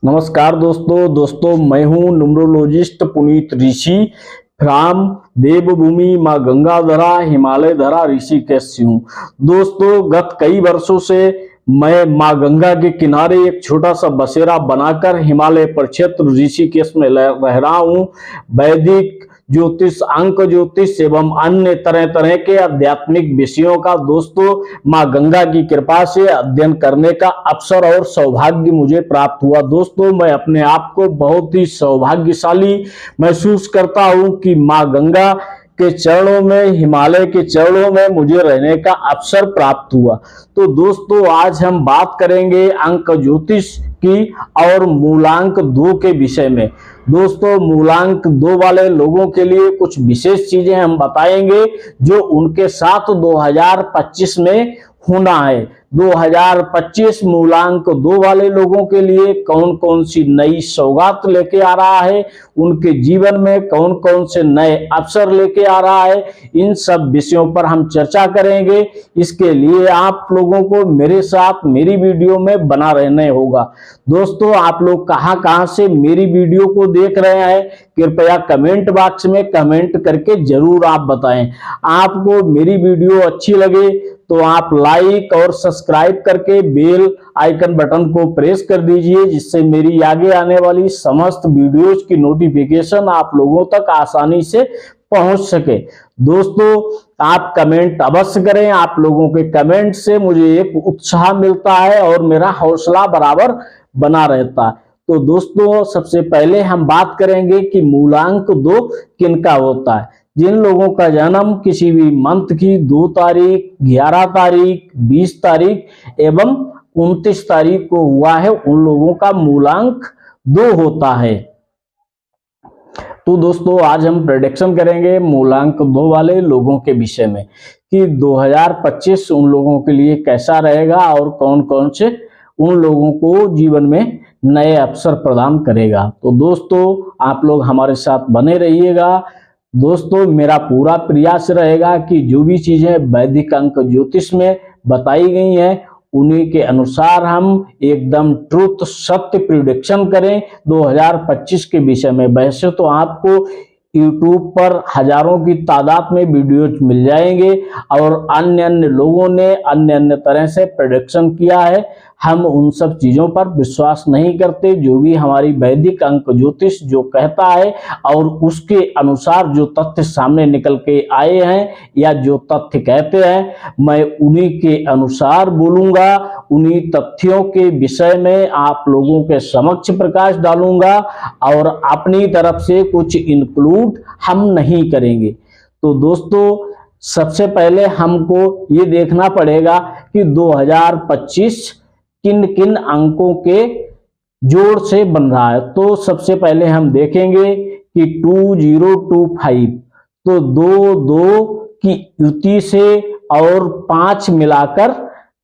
नमस्कार दोस्तों मैं हूं न्यूमरोलॉजिस्ट पुनीत ऋषि फ्राम देवभूमि मां गंगाधरा हिमालय धरा ऋषिकेश से हूं। दोस्तों गत कई वर्षों से मैं मां गंगा के किनारे एक छोटा सा बसेरा बनाकर हिमालय प्रक्षेत्र ऋषिकेश में रह रहा हूं। वैदिक ज्योतिष, अंक ज्योतिष एवं अन्य तरह तरह के आध्यात्मिक विषयों का दोस्तों मां गंगा की कृपा से अध्ययन करने का अवसर और सौभाग्य मुझे प्राप्त हुआ। दोस्तों मैं अपने आप को बहुत ही सौभाग्यशाली महसूस करता हूं कि मां गंगा के चरणों में, हिमालय के चरणों में मुझे रहने का अवसर प्राप्त हुआ। तो दोस्तों आज हम बात करेंगे अंक ज्योतिष की और मूलांक 2 के विषय में। दोस्तों मूलांक 2 वाले लोगों के लिए कुछ विशेष चीजें हम बताएंगे जो उनके साथ 2025 में होना है। 2025 मूलांक 2 वाले लोगों के लिए कौन कौन सी नई सौगात लेके आ रहा है, उनके जीवन में कौन कौन से नए अवसर लेके आ रहा है, इन सब विषयों पर हम चर्चा करेंगे। इसके लिए आप लोगों को मेरे साथ मेरी वीडियो में बना रहना होगा। दोस्तों आप लोग कहां से मेरी वीडियो को देख रहे हैं कृपया कमेंट बॉक्स में कमेंट करके जरूर आप बताएं। आपको मेरी वीडियो अच्छी लगे तो आप लाइक और सब्सक्राइब करके बेल आइकन बटन को प्रेस कर दीजिए, जिससे मेरी आगे आने वाली समस्त वीडियोज की नोटिफिकेशन आप लोगों तक आसानी से पहुंच सके। दोस्तों आप कमेंट अवश्य करें, आप लोगों के कमेंट से मुझे एक उत्साह मिलता है और मेरा हौसला बराबर बना रहता है। तो दोस्तों सबसे पहले हम बात करेंगे कि मूलांक 2 किनका होता है। जिन लोगों का जन्म किसी भी मंथ की 2 तारीख, 11 तारीख, 20 तारीख एवं 29 तारीख को हुआ है उन लोगों का मूलांक 2 होता है। तो दोस्तों आज हम प्रेडिक्शन करेंगे मूलांक 2 वाले लोगों के विषय में कि 2025 उन लोगों के लिए कैसा रहेगा और कौन कौन से उन लोगों को जीवन में नए अवसर प्रदान करेगा। तो दोस्तों आप लोग हमारे साथ बने रहिएगा। दोस्तों मेरा पूरा प्रयास रहेगा कि जो भी चीजें वैदिक अंक ज्योतिष में बताई गई हैं उन्हीं के अनुसार हम एकदम ट्रुथ सत्य प्रिडिक्शन करें 2025 के विषय में। वैसे तो आपको YouTube पर हजारों की तादाद में वीडियोज मिल जाएंगे और अन्य लोगों ने अन्य तरह से प्रेडिक्शन किया है। हम उन सब चीजों पर विश्वास नहीं करते। जो भी हमारी वैदिक अंक ज्योतिष जो कहता है और उसके अनुसार जो तथ्य सामने निकल के आए हैं या जो तथ्य कहते हैं मैं उन्हीं के अनुसार बोलूंगा, उन्हीं तथ्यों के विषय में आप लोगों के समक्ष प्रकाश डालूंगा और अपनी तरफ से कुछ इंक्लूड हम नहीं करेंगे। तो दोस्तों सबसे पहले हमको ये देखना पड़ेगा कि 2025 किन किन अंकों के जोड़ से बन रहा है। तो सबसे पहले हम देखेंगे कि 2025 तो 2 की युति से और 5 मिलाकर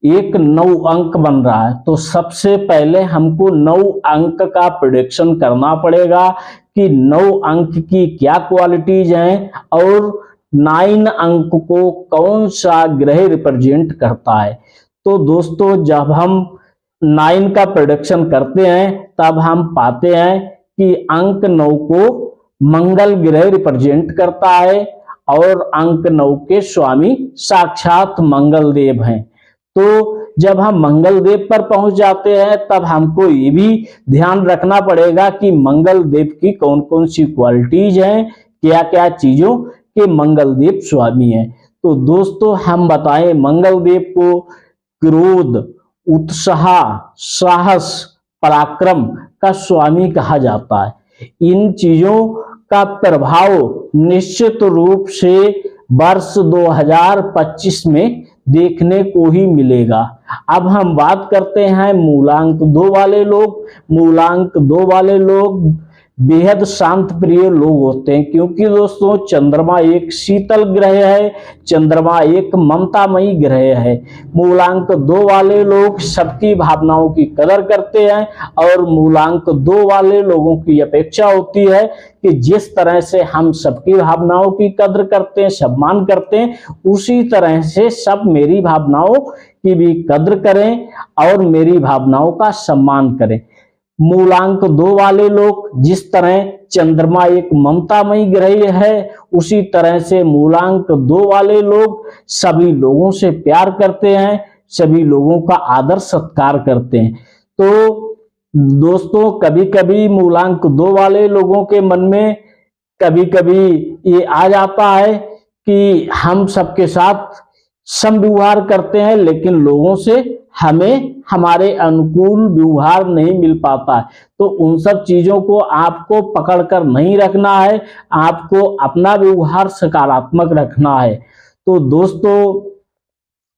एक 9 अंक बन रहा है। तो सबसे पहले हमको 9 अंक का प्रेडिक्शन करना पड़ेगा कि 9 अंक की क्या क्वालिटीज हैं और 9 अंक को कौन सा ग्रह रिप्रेजेंट करता है। तो दोस्तों जब हम 9 का प्रेडिक्शन करते हैं तब हम पाते हैं कि अंक 9 को मंगल ग्रह रिप्रेजेंट करता है और अंक 9 के स्वामी साक्षात मंगल देव हैं। तो जब हम मंगल देव पर पहुंच जाते हैं तब हमको ये भी ध्यान रखना पड़ेगा कि मंगल देव की कौन कौन सी क्वालिटीज हैं, क्या क्या चीजों के मंगल देव स्वामी हैं। तो दोस्तों हम बताएं मंगल देव को क्रोध, उत्साह, साहस, पराक्रम का स्वामी कहा जाता है। इन चीजों का प्रभाव निश्चित रूप से वर्ष 2025 में देखने को ही मिलेगा। अब हम बात करते हैं मूलांक 2 वाले लोग। मूलांक 2 वाले लोग बेहद शांत प्रिय लोग होते हैं क्योंकि दोस्तों चंद्रमा एक शीतल ग्रह है, चंद्रमा एक ममतामयी ग्रह है। मूलांक 2 वाले लोग सबकी भावनाओं की कदर करते हैं और मूलांक 2 वाले लोगों की अपेक्षा होती है कि जिस तरह से हम सबकी भावनाओं की कदर करते हैं, सम्मान करते हैं, उसी तरह से सब मेरी भावनाओं की भी कदर करें और मेरी भावनाओं का सम्मान करें। मूलांक 2 वाले लोग, जिस तरह चंद्रमा एक ममतामयी ग्रह है, उसी तरह से मूलांक 2 वाले लोग सभी लोगों से प्यार करते हैं, सभी लोगों का आदर सत्कार करते हैं। तो दोस्तों कभी कभी मूलांक 2 वाले लोगों के मन में कभी कभी ये आ जाता है कि हम सबके साथ सम व्यवहार करते हैं, लेकिन लोगों से हमें हमारे अनुकूल व्यवहार नहीं मिल पाता है। तो उन सब चीजों को आपको पकड़ कर नहीं रखना है, आपको अपना व्यवहार सकारात्मक रखना है। तो दोस्तों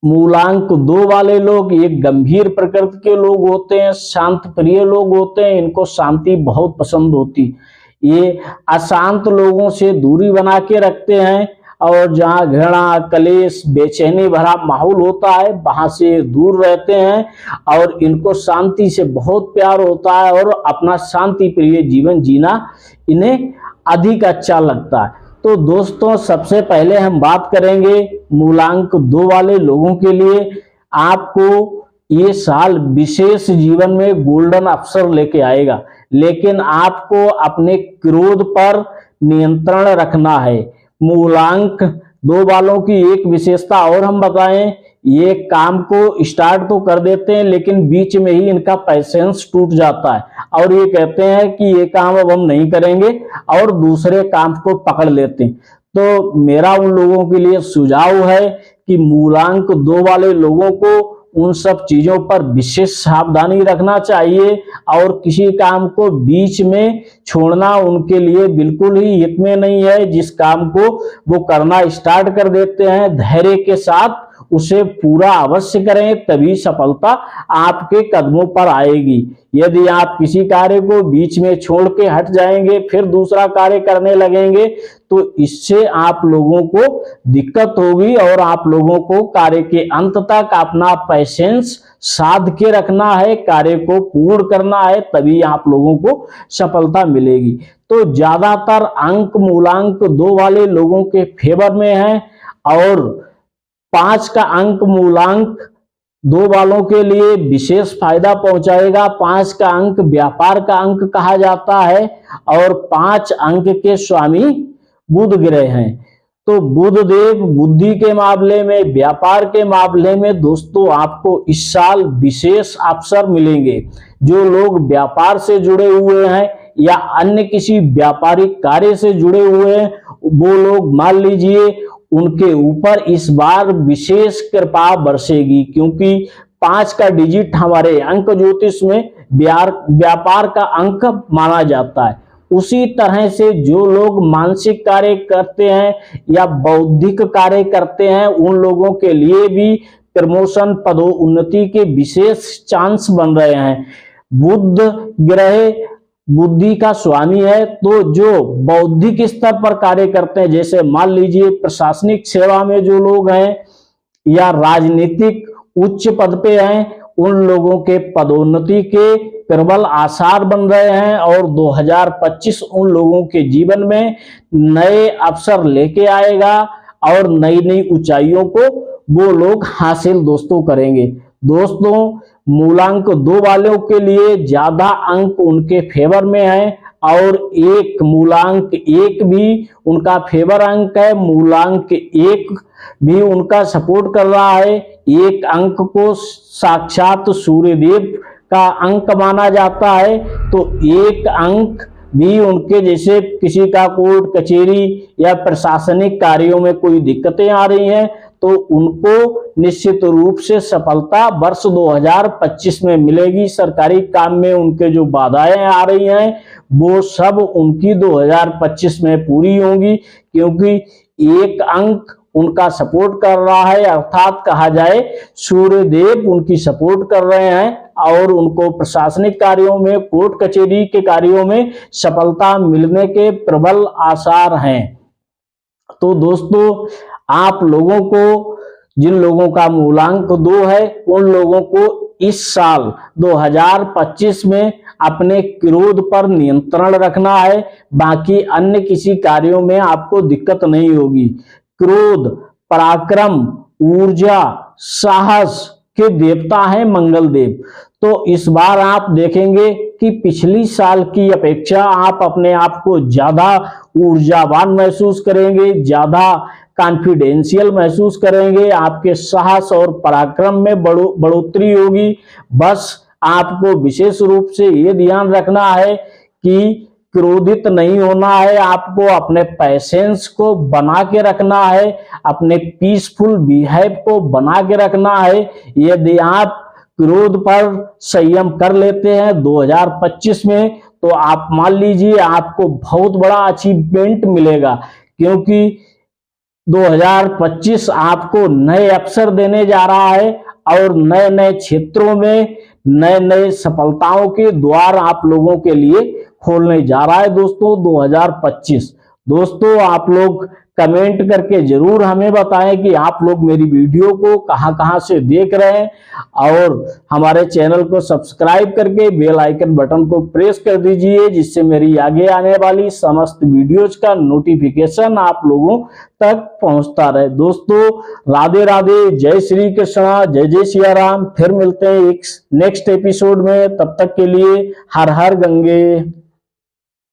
मूलांक 2 वाले लोग एक गंभीर प्रकृति के लोग होते हैं, शांत प्रिय लोग होते हैं, इनको शांति बहुत पसंद होती। ये अशांत लोगों से दूरी बना के रखते हैं और जहां घृणा, कलेश, बेचैनी भरा माहौल होता है वहां से दूर रहते हैं और इनको शांति से बहुत प्यार होता है और अपना शांति प्रिय जीवन जीना इन्हें अधिक अच्छा लगता है। तो दोस्तों सबसे पहले हम बात करेंगे मूलांक 2 वाले लोगों के लिए। आपको ये साल विशेष जीवन में गोल्डन अवसर लेके आएगा, लेकिन आपको अपने क्रोध पर नियंत्रण रखना है। मूलांक 2 वालों की एक विशेषता और हम बताएं, ये काम को स्टार्ट तो कर देते हैं लेकिन बीच में ही इनका पैशंस टूट जाता है और ये कहते हैं कि ये काम अब हम नहीं करेंगे और दूसरे काम को पकड़ लेते हैं। तो मेरा उन लोगों के लिए सुझाव है कि मूलांक 2 वाले लोगों को उन सब चीजों पर विशेष सावधानी रखना चाहिए और किसी काम को बीच में छोड़ना उनके लिए बिल्कुल ही हित में नहीं है। जिस काम को वो करना स्टार्ट कर देते हैं धैर्य के साथ उसे पूरा अवश्य करें, तभी सफलता आपके कदमों पर आएगी। यदि आप किसी कार्य को बीच में छोड़ के हट जाएंगे फिर दूसरा कार्य करने लगेंगे तो इससे आप लोगों को दिक्कत होगी और आप लोगों को कार्य के अंत तक अपना पैशेंस साध के रखना है, कार्य को पूर्ण करना है, तभी आप लोगों को सफलता मिलेगी। तो ज्यादातर अंक मूलांक 2 वाले लोगों के फेवर में है और 5 का अंक मूलांक 2 वालों के लिए विशेष फायदा पहुंचाएगा। 5 का अंक व्यापार का अंक कहा जाता है और 5 अंक के स्वामी बुध ग्रह हैं। तो बुध देव बुद्धि के मामले में, व्यापार के मामले में दोस्तों आपको इस साल विशेष अवसर मिलेंगे। जो लोग व्यापार से जुड़े हुए हैं या अन्य किसी व्यापारिक कार्य से जुड़े हुए हैं वो लोग मान लीजिए उनके ऊपर इस बार विशेष कृपा बरसेगी, क्योंकि 5 का डिजिट हमारे अंक ज्योतिष में व्यापार का अंक माना जाता है। उसी तरह से जो लोग मानसिक कार्य करते हैं या बौद्धिक कार्य करते हैं उन लोगों के लिए भी प्रमोशन, पदोन्नति के विशेष चांस बन रहे हैं। बुध ग्रह बुद्धि का स्वामी है, तो जो बौद्धिक स्तर पर कार्य करते हैं, जैसे मान लीजिए प्रशासनिक सेवा में जो लोग हैं या राजनीतिक उच्च पद पे हैं, उन लोगों के पदोन्नति के प्रबल आसार बन रहे हैं और 2025 उन लोगों के जीवन में नए अवसर लेके आएगा और नई नई ऊंचाइयों को वो लोग हासिल दोस्तों करेंगे। दोस्तों मूलांक 2 वालों के लिए ज्यादा अंक उनके फेवर में है और एक मूलांक 1 भी उनका फेवर अंक है। मूलांक 1 भी उनका सपोर्ट कर रहा है। एक अंक को साक्षात सूर्यदेव का अंक माना जाता है, तो एक अंक भी उनके जैसे किसी का कोर्ट कचहरी या प्रशासनिक कार्यों में कोई दिक्कतें आ रही हैं तो उनको निश्चित रूप से सफलता वर्ष 2025 में मिलेगी। सरकारी काम में उनके जो बाधाएं आ रही हैं वो सब उनकी 2025 में पूरी होंगी, क्योंकि एक अंक उनका सपोर्ट कर रहा है, अर्थात कहा जाए सूर्यदेव उनकी सपोर्ट कर रहे हैं और उनको प्रशासनिक कार्यों में, कोर्ट कचहरी के कार्यों में सफलता मिलने के प्रबल आसार हैं। तो दोस्तों आप लोगों को, जिन लोगों का मूलांक 2 है, उन लोगों को इस साल 2025 में अपने क्रोध पर नियंत्रण रखना है। बाकी अन्य किसी कार्यों में आपको दिक्कत नहीं होगी। क्रोध, पराक्रम, ऊर्जा, साहस के देवता हैं मंगल देव। तो इस बार आप देखेंगे कि पिछली साल की अपेक्षा आप अपने आप को ज्यादा ऊर्जावान महसूस करेंगे, ज्यादा कॉन्फिडेंशियल महसूस करेंगे, आपके साहस और पराक्रम में बढ़ोतरी होगी। बस आपको विशेष रूप से ये ध्यान रखना है कि क्रोधित नहीं होना है, आपको अपने पैशंस को बना के रखना है, अपने पीसफुल बिहेव को बना के रखना है। यदि आप क्रोध पर संयम कर लेते हैं 2025 में, तो आप मान लीजिए आपको बहुत बड़ा अचीवमेंट मिलेगा, क्योंकि 2025 आपको नए अवसर देने जा रहा है और नए नए क्षेत्रों में नए नए सफलताओं के द्वार आप लोगों के लिए खोलने जा रहा है दोस्तों 2025। दोस्तों आप लोग कमेंट करके जरूर हमें बताएं कि आप लोग मेरी वीडियो को कहां से देख रहे हैं, और हमारे चैनल को सब्सक्राइब करके बेल आइकन बटन को प्रेस कर दीजिए, जिससे मेरी आगे आने वाली समस्त वीडियोज का नोटिफिकेशन आप लोगों तक पहुंचता रहे। दोस्तों राधे राधे, जय श्री कृष्णा, जय जय सिया राम। फिर मिलते हैं एक नेक्स्ट एपिसोड में, तब तक के लिए हर हर गंगे।